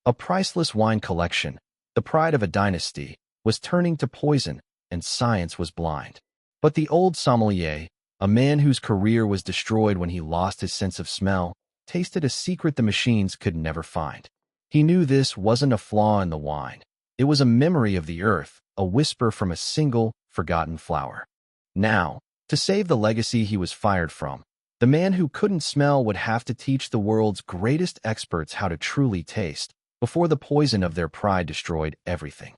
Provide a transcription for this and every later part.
A priceless wine collection, the pride of a dynasty, was turning to poison, and science was blind. But the old sommelier, a man whose career was destroyed when he lost his sense of smell, tasted a secret the machines could never find. He knew this wasn't a flaw in the wine. It was a memory of the earth, a whisper from a single, forgotten flower. Now, to save the legacy he was fired from, the man who couldn't smell would have to teach the world's greatest experts how to truly taste, before the poison of their pride destroyed everything.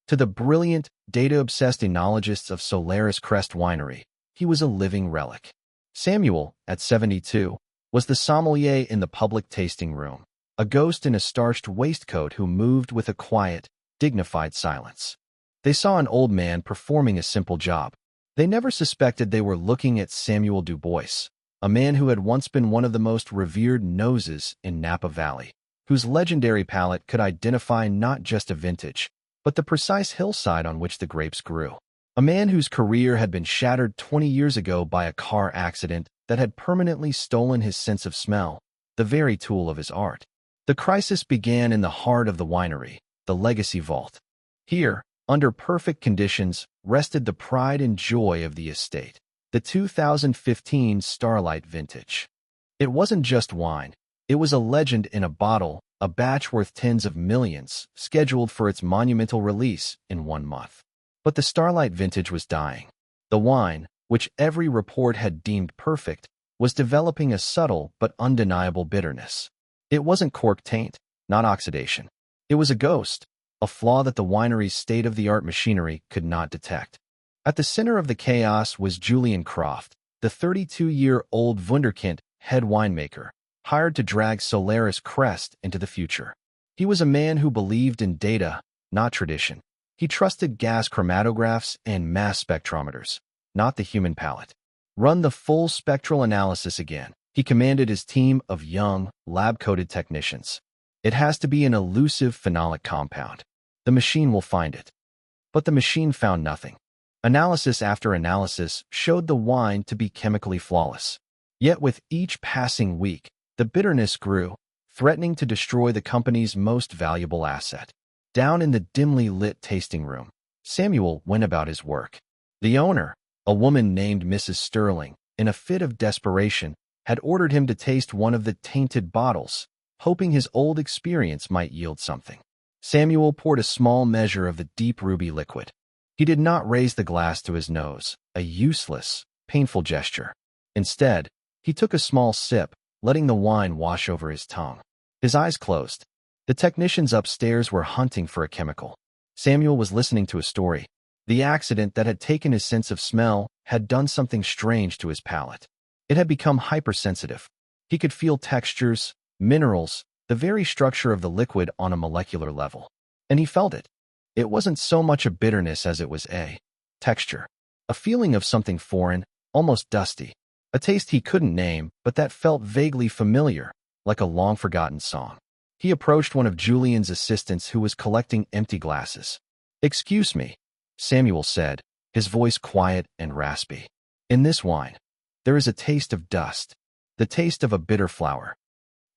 To the brilliant, data-obsessed enologists of Solaris Crest Winery, he was a living relic. Samuel, at 72, was the sommelier in the public tasting room, a ghost in a starched waistcoat who moved with a quiet, dignified silence. They saw an old man performing a simple job. They never suspected they were looking at Samuel Dubois, a man who had once been one of the most revered noses in Napa Valley, whose legendary palate could identify not just a vintage, but the precise hillside on which the grapes grew. A man whose career had been shattered 20 years ago by a car accident that had permanently stolen his sense of smell, the very tool of his art. The crisis began in the heart of the winery, the legacy vault. Here, under perfect conditions, rested the pride and joy of the estate, the 2015 Starlight vintage. It wasn't just wine. It was a legend in a bottle, a batch worth tens of millions, scheduled for its monumental release in 1 month. But the Starlight vintage was dying. The wine, which every report had deemed perfect, was developing a subtle but undeniable bitterness. It wasn't cork taint, not oxidation. It was a ghost, a flaw that the winery's state-of-the-art machinery could not detect. At the center of the chaos was Julian Croft, the 32-year-old wunderkind head winemaker, hired to drag Solaris Crest into the future. He was a man who believed in data, not tradition. He trusted gas chromatographs and mass spectrometers, not the human palate. Run the full spectral analysis again, he commanded his team of young, lab-coated technicians. It has to be an elusive phenolic compound. The machine will find it. But the machine found nothing. Analysis after analysis showed the wine to be chemically flawless. Yet with each passing week, the bitterness grew, threatening to destroy the company's most valuable asset. Down in the dimly lit tasting room, Samuel went about his work. The owner, a woman named Mrs. Sterling, in a fit of desperation, had ordered him to taste one of the tainted bottles, hoping his old experience might yield something. Samuel poured a small measure of the deep ruby liquid. He did not raise the glass to his nose, a useless, painful gesture. Instead, he took a small sip, letting the wine wash over his tongue. His eyes closed. The technicians upstairs were hunting for a chemical. Samuel was listening to a story. The accident that had taken his sense of smell had done something strange to his palate. It had become hypersensitive. He could feel textures, minerals, the very structure of the liquid on a molecular level. And he felt it. It wasn't so much a bitterness as it was a texture. A feeling of something foreign, almost dusty. A taste he couldn't name, but that felt vaguely familiar, like a long-forgotten song. He approached one of Julian's assistants who was collecting empty glasses. "Excuse me," Samuel said, his voice quiet and raspy. "In this wine, there is a taste of dust, the taste of a bitter flower."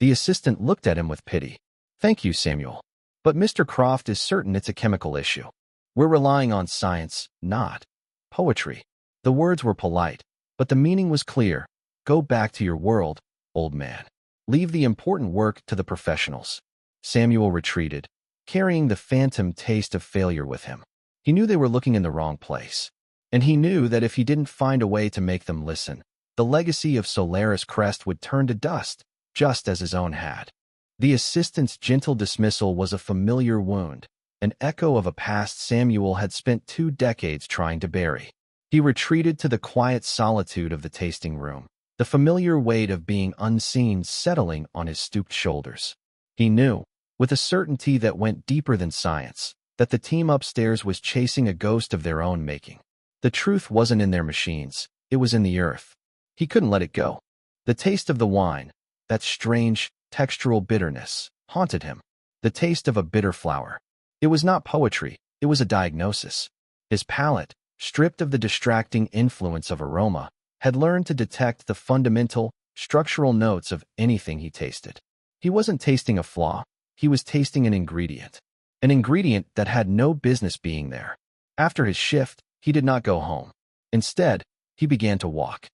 The assistant looked at him with pity. "Thank you, Samuel. But Mr. Croft is certain it's a chemical issue. We're relying on science, not poetry." The words were polite, but the meaning was clear. Go back to your world, old man. Leave the important work to the professionals. Samuel retreated, carrying the phantom taste of failure with him. He knew they were looking in the wrong place. And he knew that if he didn't find a way to make them listen, the legacy of Solaris Crest would turn to dust, just as his own had. The assistant's gentle dismissal was a familiar wound, an echo of a past Samuel had spent 2 decades trying to bury. He retreated to the quiet solitude of the tasting room, the familiar weight of being unseen settling on his stooped shoulders. He knew, with a certainty that went deeper than science, that the team upstairs was chasing a ghost of their own making. The truth wasn't in their machines, it was in the earth. He couldn't let it go. The taste of the wine, that strange, textural bitterness, haunted him. The taste of a bitter flower. It was not poetry, it was a diagnosis. His palate, stripped of the distracting influence of aroma, had learned to detect the fundamental, structural notes of anything he tasted. He wasn't tasting a flaw, he was tasting an ingredient. An ingredient that had no business being there. After his shift, he did not go home. Instead, he began to walk.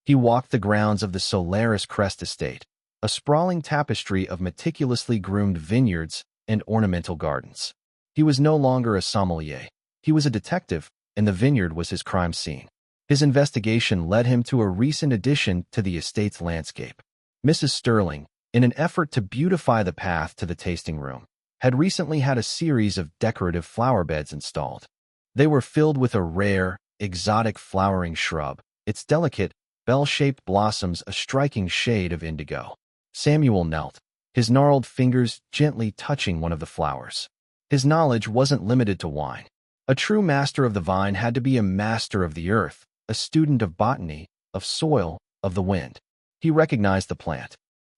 He walked the grounds of the Solaris Crest estate, a sprawling tapestry of meticulously groomed vineyards and ornamental gardens. He was no longer a sommelier. He was a detective, and the vineyard was his crime scene. His investigation led him to a recent addition to the estate's landscape. Mrs. Sterling, in an effort to beautify the path to the tasting room, had recently had a series of decorative flower beds installed. They were filled with a rare, exotic flowering shrub, its delicate, bell-shaped blossoms a striking shade of indigo. Samuel knelt, his gnarled fingers gently touching one of the flowers. His knowledge wasn't limited to wine. A true master of the vine had to be a master of the earth, a student of botany, of soil, of the wind. He recognized the plant.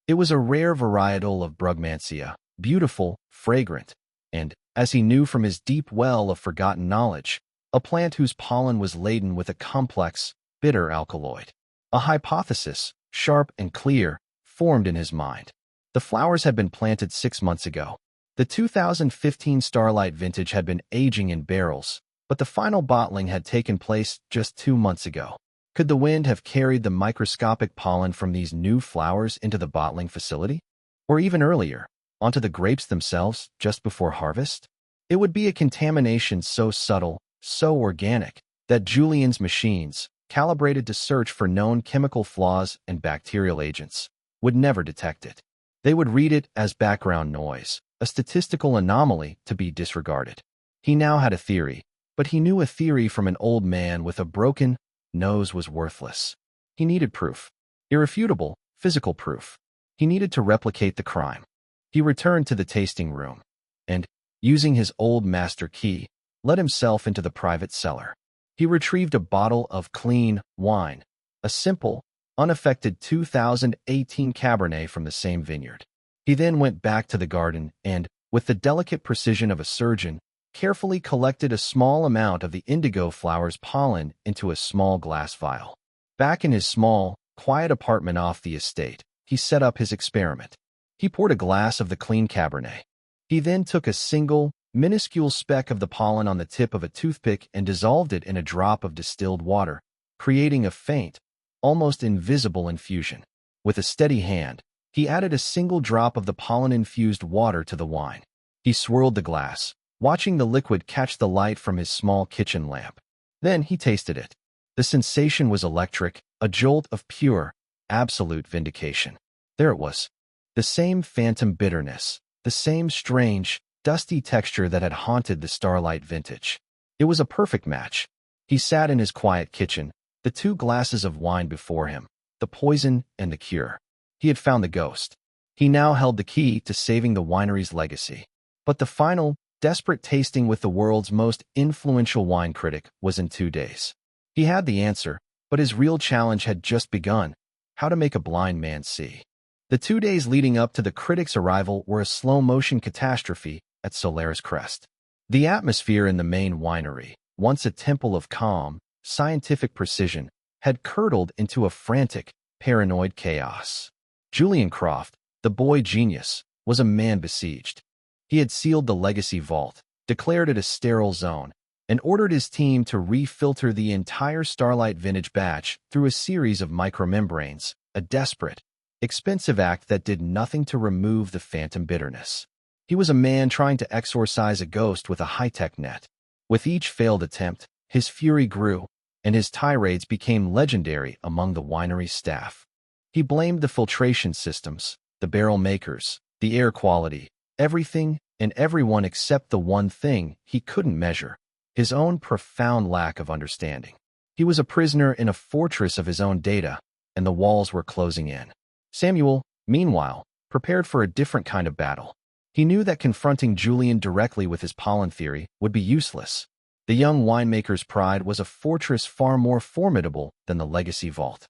It was a rare varietal of Brugmansia, beautiful, fragrant, and, as he knew from his deep well of forgotten knowledge, a plant whose pollen was laden with a complex, bitter alkaloid. A hypothesis, sharp and clear, formed in his mind. The flowers had been planted 6 months ago. The 2015 Starlight vintage had been aging in barrels, but the final bottling had taken place just 2 months ago. Could the wind have carried the microscopic pollen from these new flowers into the bottling facility? Or even earlier, onto the grapes themselves just before harvest? It would be a contamination so subtle, so organic, that Julian's machines, calibrated to search for known chemical flaws and bacterial agents, would never detect it. They would read it as background noise, a statistical anomaly to be disregarded. He now had a theory, but he knew a theory from an old man with a broken nose was worthless. He needed proof. Irrefutable, physical proof. He needed to replicate the crime. He returned to the tasting room and, using his old master key, let himself into the private cellar. He retrieved a bottle of clean wine, a simple, unaffected 2018 Cabernet from the same vineyard. He then went back to the garden and, with the delicate precision of a surgeon, carefully collected a small amount of the indigo flower's pollen into a small glass vial. Back in his small, quiet apartment off the estate, he set up his experiment. He poured a glass of the clean Cabernet. He then took a single, minuscule speck of the pollen on the tip of a toothpick and dissolved it in a drop of distilled water, creating a faint, almost invisible infusion. With a steady hand, he added a single drop of the pollen-infused water to the wine. He swirled the glass, watching the liquid catch the light from his small kitchen lamp. Then he tasted it. The sensation was electric, a jolt of pure, absolute vindication. There it was. The same phantom bitterness, the same strange, dusty texture that had haunted the Starlight vintage. It was a perfect match. He sat in his quiet kitchen, the 2 glasses of wine before him, the poison and the cure. He had found the ghost. He now held the key to saving the winery's legacy. But the final, desperate tasting with the world's most influential wine critic was in 2 days. He had the answer, but his real challenge had just begun: how to make a blind man see. The 2 days leading up to the critic's arrival were a slow-motion catastrophe at Solaris Crest. The atmosphere in the main winery, once a temple of calm, scientific precision, had curdled into a frantic, paranoid chaos. Julian Croft, the boy genius, was a man besieged. He had sealed the legacy vault, declared it a sterile zone, and ordered his team to refilter the entire Starlight vintage batch through a series of micromembranes, a desperate, expensive act that did nothing to remove the phantom bitterness. He was a man trying to exorcise a ghost with a high-tech net. With each failed attempt, his fury grew, and his tirades became legendary among the winery's staff. He blamed the filtration systems, the barrel makers, the air quality, everything and everyone except the one thing he couldn't measure: his own profound lack of understanding. He was a prisoner in a fortress of his own data, and the walls were closing in. Samuel, meanwhile, prepared for a different kind of battle. He knew that confronting Julian directly with his pollen theory would be useless. The young winemaker's pride was a fortress far more formidable than the legacy vault.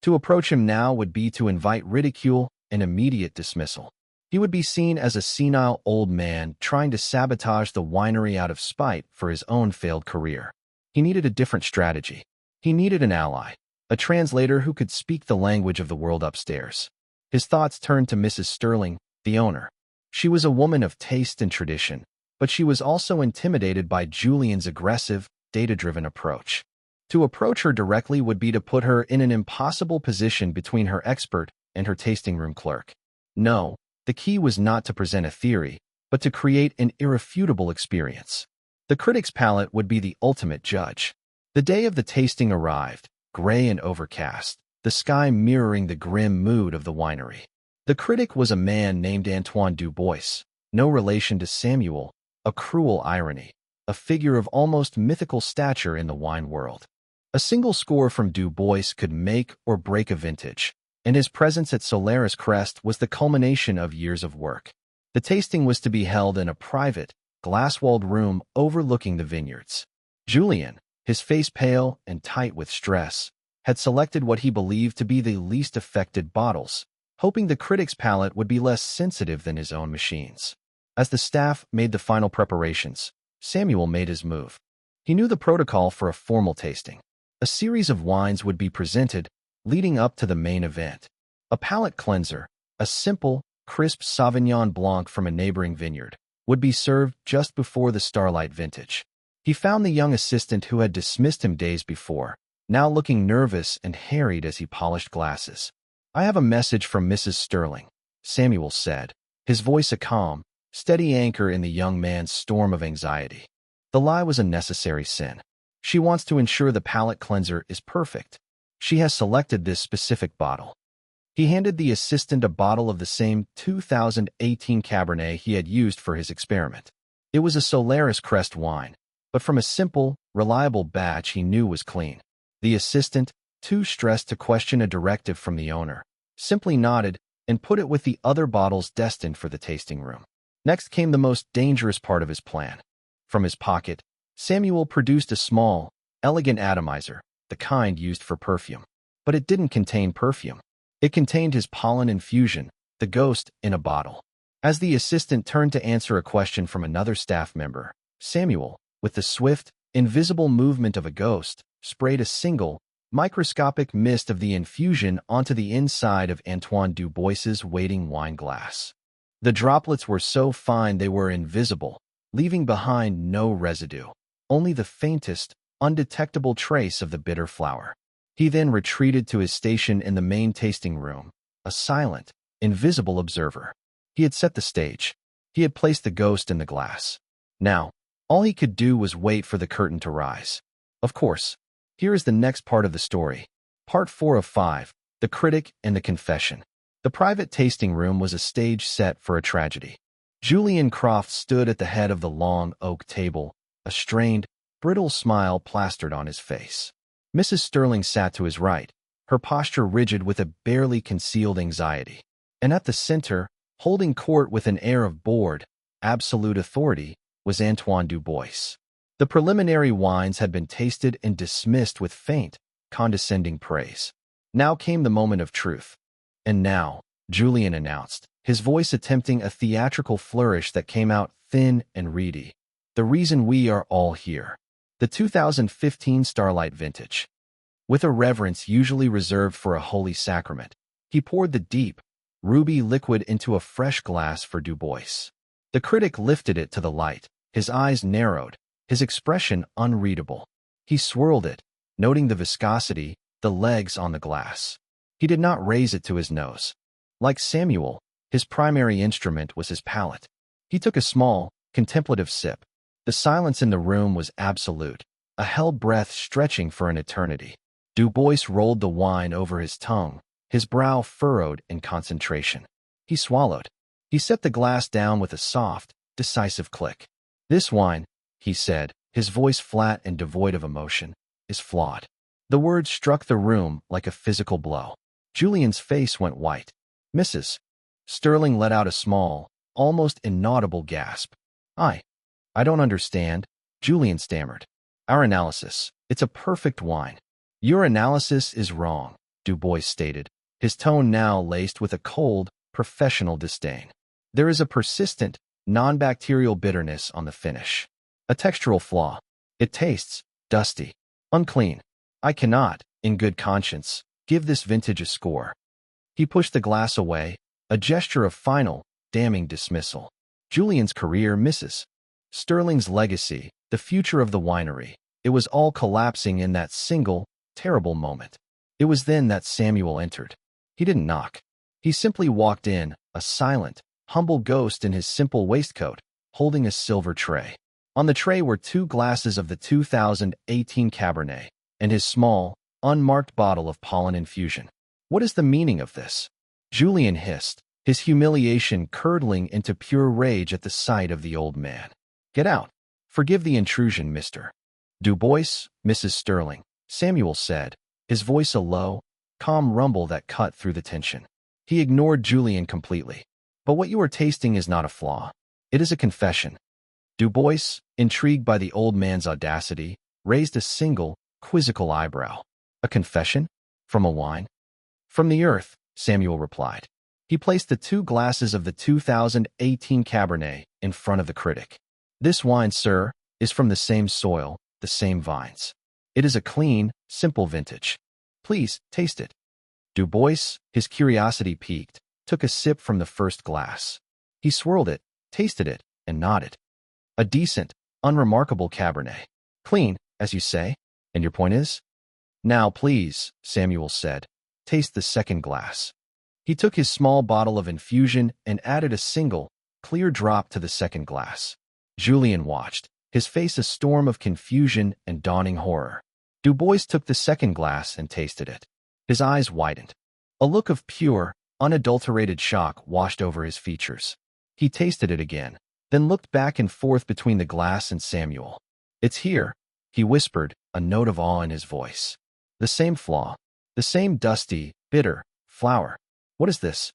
To approach him now would be to invite ridicule and immediate dismissal. He would be seen as a senile old man trying to sabotage the winery out of spite for his own failed career. He needed a different strategy. He needed an ally, a translator who could speak the language of the world upstairs. His thoughts turned to Mrs. Sterling, the owner. She was a woman of taste and tradition, but she was also intimidated by Julian's aggressive, data-driven approach. To approach her directly would be to put her in an impossible position between her expert and her tasting room clerk. No, the key was not to present a theory, but to create an irrefutable experience. The critic's palate would be the ultimate judge. The day of the tasting arrived, gray and overcast, the sky mirroring the grim mood of the winery. The critic was a man named Antoine Dubois, no relation to Samuel, a cruel irony, a figure of almost mythical stature in the wine world. A single score from Dubois could make or break a vintage, and his presence at Solaris Crest was the culmination of years of work. The tasting was to be held in a private, glass-walled room overlooking the vineyards. Julian, his face pale and tight with stress, had selected what he believed to be the least affected bottles, hoping the critic's palate would be less sensitive than his own machines. As the staff made the final preparations, Samuel made his move. He knew the protocol for a formal tasting. A series of wines would be presented, leading up to the main event. A palate cleanser, a simple, crisp Sauvignon Blanc from a neighboring vineyard, would be served just before the Starlight vintage. He found the young assistant who had dismissed him days before, now looking nervous and harried as he polished glasses. "I have a message from Mrs. Sterling," Samuel said, his voice a calm, steady anchor in the young man's storm of anxiety. The lie was a necessary sin. She wants to ensure the palate cleanser is perfect. She has selected this specific bottle. He handed the assistant a bottle of the same 2018 Cabernet he had used for his experiment. It was a Solaris Crest wine, but from a simple, reliable batch he knew was clean. The assistant, too stressed to question a directive from the owner, simply nodded and put it with the other bottles destined for the tasting room. Next came the most dangerous part of his plan. From his pocket, Samuel produced a small, elegant atomizer, the kind used for perfume. But it didn't contain perfume. It contained his pollen infusion, the ghost in a bottle. As the assistant turned to answer a question from another staff member, Samuel, with the swift, invisible movement of a ghost, sprayed a single, microscopic mist of the infusion onto the inside of Antoine Dubois's waiting wine glass. The droplets were so fine they were invisible, leaving behind no residue, only the faintest, undetectable trace of the bitter flower. He then retreated to his station in the main tasting room, a silent, invisible observer. He had set the stage. He had placed the ghost in the glass. Now, all he could do was wait for the curtain to rise. Of course, here is the next part of the story. Part 4 of 5, The Critic and the Confession. The private tasting room was a stage set for a tragedy. Julian Croft stood at the head of the long oak table, a strained, brittle smile plastered on his face. Mrs. Sterling sat to his right, her posture rigid with a barely concealed anxiety. And at the center, holding court with an air of bored, absolute authority, was Antoine Dubois. The preliminary wines had been tasted and dismissed with faint, condescending praise. Now came the moment of truth. "And now," Julian announced, his voice attempting a theatrical flourish that came out thin and reedy, "the reason we are all here. The 2015 Starlight vintage." With a reverence usually reserved for a holy sacrament, he poured the deep, ruby liquid into a fresh glass for Dubois. The critic lifted it to the light, his eyes narrowed, his expression unreadable. He swirled it, noting the viscosity, the legs on the glass. He did not raise it to his nose. Like Samuel, his primary instrument was his palate. He took a small, contemplative sip. The silence in the room was absolute, a held breath stretching for an eternity. Dubois rolled the wine over his tongue, his brow furrowed in concentration. He swallowed. He set the glass down with a soft, decisive click. "This wine," he said, his voice flat and devoid of emotion, "is flawed." The words struck the room like a physical blow. Julian's face went white. Mrs. Sterling let out a small, almost inaudible gasp. I don't understand," Julian stammered. "Our analysis, it's a perfect wine. Your analysis is wrong." Du Bois stated, his tone now laced with a cold, professional disdain. There is a persistent, non-bacterial bitterness on the finish. A textural flaw. It tastes dusty, unclean. I cannot, in good conscience, give this vintage a score. He pushed the glass away, a gesture of final, damning dismissal. Julian's career, Mrs. Sterling's legacy, the future of the winery. It was all collapsing in that single, terrible moment. It was then that Samuel entered. He didn't knock. He simply walked in, a silent, humble ghost in his simple waistcoat, holding a silver tray. On the tray were 2 glasses of the 2018 Cabernet, and his small, unmarked bottle of pollen infusion. What is the meaning of this? Julian hissed, his humiliation curdling into pure rage at the sight of the old man. Get out. Forgive the intrusion, Mr. Du Bois, Mrs. Sterling, Samuel said, his voice a low, calm rumble that cut through the tension. He ignored Julian completely. But what you are tasting is not a flaw. It is a confession. Du Bois, intrigued by the old man's audacity, raised a single, quizzical eyebrow. A confession? From a wine? From the earth, Samuel replied. He placed the 2 glasses of the 2018 Cabernet in front of the critic. This wine, sir, is from the same soil, the same vines. It is a clean, simple vintage. Please, taste it. Du Bois, his curiosity piqued, took a sip from the first glass. He swirled it, tasted it, and nodded. A decent, unremarkable Cabernet. Clean, as you say, and your point is? Now, please, Samuel said, taste the second glass. He took his small bottle of infusion and added a single, clear drop to the second glass. Julian watched, his face a storm of confusion and dawning horror. Du Bois took the second glass and tasted it. His eyes widened. A look of pure, unadulterated shock washed over his features. He tasted it again, then looked back and forth between the glass and Samuel. It's here, he whispered, a note of awe in his voice. The same flaw. The same dusty, bitter, flower. What is this?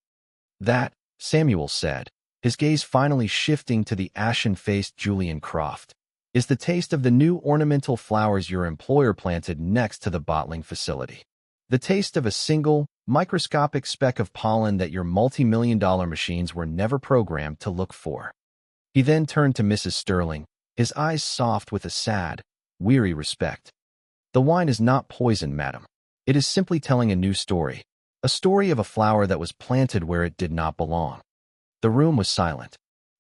That, Samuel said, his gaze finally shifting to the ashen-faced Julian Croft, is the taste of the new ornamental flowers your employer planted next to the bottling facility. The taste of a single, microscopic speck of pollen that your multi-million-dollar machines were never programmed to look for. He then turned to Mrs. Sterling, his eyes soft with a sad, weary respect. The wine is not poison, madam. It is simply telling a new story, a story of a flower that was planted where it did not belong. The room was silent.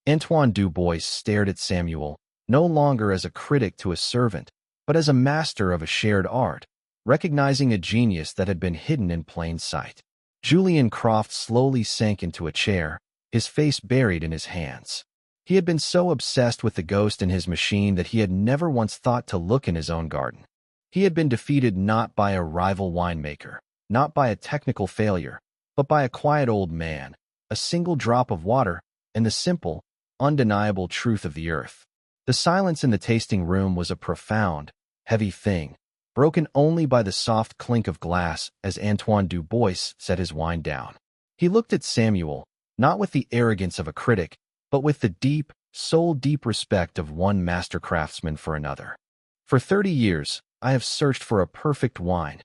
Antoine Du Bois stared at Samuel, no longer as a critic to a servant, but as a master of a shared art, recognizing a genius that had been hidden in plain sight. Julian Croft slowly sank into a chair, his face buried in his hands. He had been so obsessed with the ghost in his machine that he had never once thought to look in his own garden. He had been defeated not by a rival winemaker, not by a technical failure, but by a quiet old man, a single drop of water, and the simple, undeniable truth of the earth. The silence in the tasting room was a profound, heavy thing, broken only by the soft clink of glass as Antoine Du Bois set his wine down. He looked at Samuel, not with the arrogance of a critic, but with the deep, soul-deep respect of one master craftsman for another. For 30 years, I have searched for a perfect wine,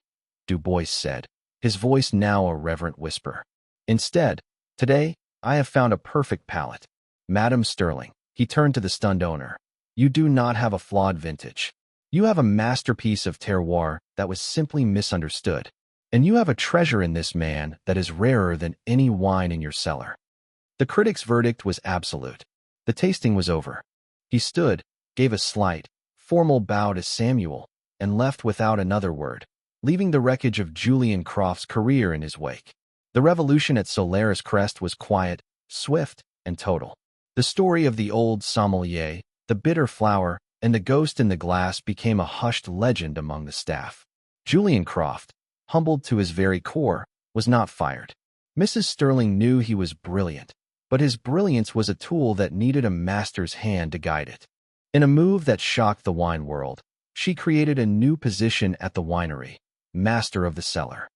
Du Bois said, his voice now a reverent whisper. Instead, today, I have found a perfect palate. Madam Sterling, he turned to the stunned owner. You do not have a flawed vintage. You have a masterpiece of terroir that was simply misunderstood. And you have a treasure in this man that is rarer than any wine in your cellar. The critic's verdict was absolute. The tasting was over. He stood, gave a slight, formal bow to Samuel, and left without another word, leaving the wreckage of Julian Croft's career in his wake. The revolution at Solaris Crest was quiet, swift, and total. The story of the old sommelier, the bitter flower, and the ghost in the glass became a hushed legend among the staff. Julian Croft, humbled to his very core, was not fired. Mrs. Sterling knew he was brilliant, but his brilliance was a tool that needed a master's hand to guide it. In a move that shocked the wine world, she created a new position at the winery, Master of the Cellar.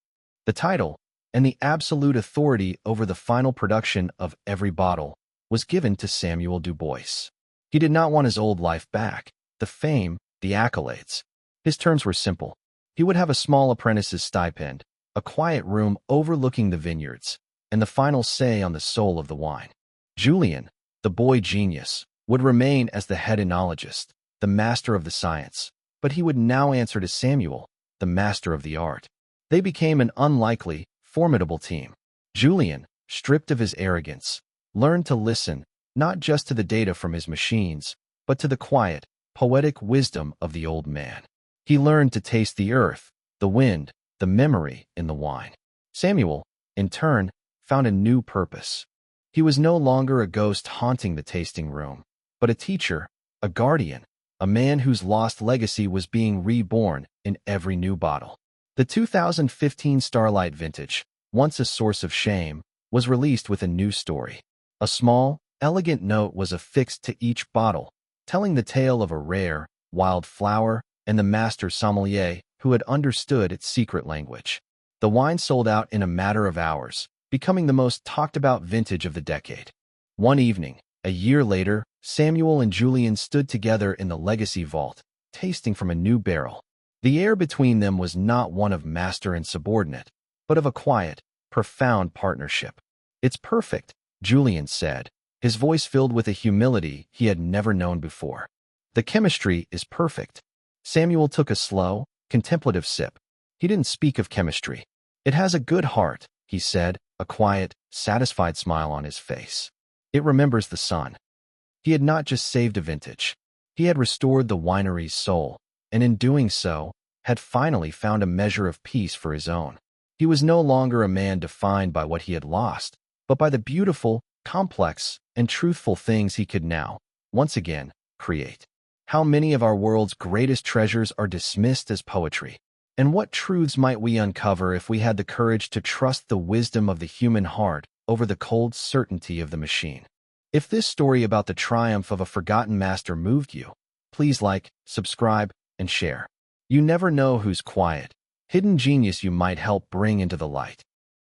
The title, and the absolute authority over the final production of every bottle, was given to Samuel Du Bois. He did not want his old life back, the fame, the accolades. His terms were simple. He would have a small apprentice's stipend, a quiet room overlooking the vineyards, and the final say on the soul of the wine. Julian, the boy genius, would remain as the head enologist, the master of the science, but he would now answer to Samuel, the master of the art. They became an unlikely, formidable team. Julian, stripped of his arrogance, learned to listen not just to the data from his machines, but to the quiet, poetic wisdom of the old man. He learned to taste the earth, the wind, the memory in the wine. Samuel, in turn, found a new purpose. He was no longer a ghost haunting the tasting room, but a teacher, a guardian, a man whose lost legacy was being reborn in every new bottle. The 2015 Starlight vintage, once a source of shame, was released with a new story. A small, elegant note was affixed to each bottle, telling the tale of a rare, wild flower and the master sommelier who had understood its secret language. The wine sold out in a matter of hours, becoming the most talked-about vintage of the decade. One evening, a year later, Samuel and Julian stood together in the legacy vault, tasting from a new barrel. The air between them was not one of master and subordinate, but of a quiet, profound partnership. "It's perfect," Julian said, his voice filled with a humility he had never known before. "The chemistry is perfect." Samuel took a slow, contemplative sip. He didn't speak of chemistry. "It has a good heart," he said, a quiet, satisfied smile on his face. "It remembers the sun." He had not just saved a vintage. He had restored the winery's soul, and in doing so, had finally found a measure of peace for his own. He was no longer a man defined by what he had lost, but by the beautiful, complex, and truthful things he could now, once again, create. How many of our world's greatest treasures are dismissed as poetry? And what truths might we uncover if we had the courage to trust the wisdom of the human heart over the cold certainty of the machine? If this story about the triumph of a forgotten master moved you, please like, subscribe, and share. You never know whose quiet, hidden genius you might help bring into the light.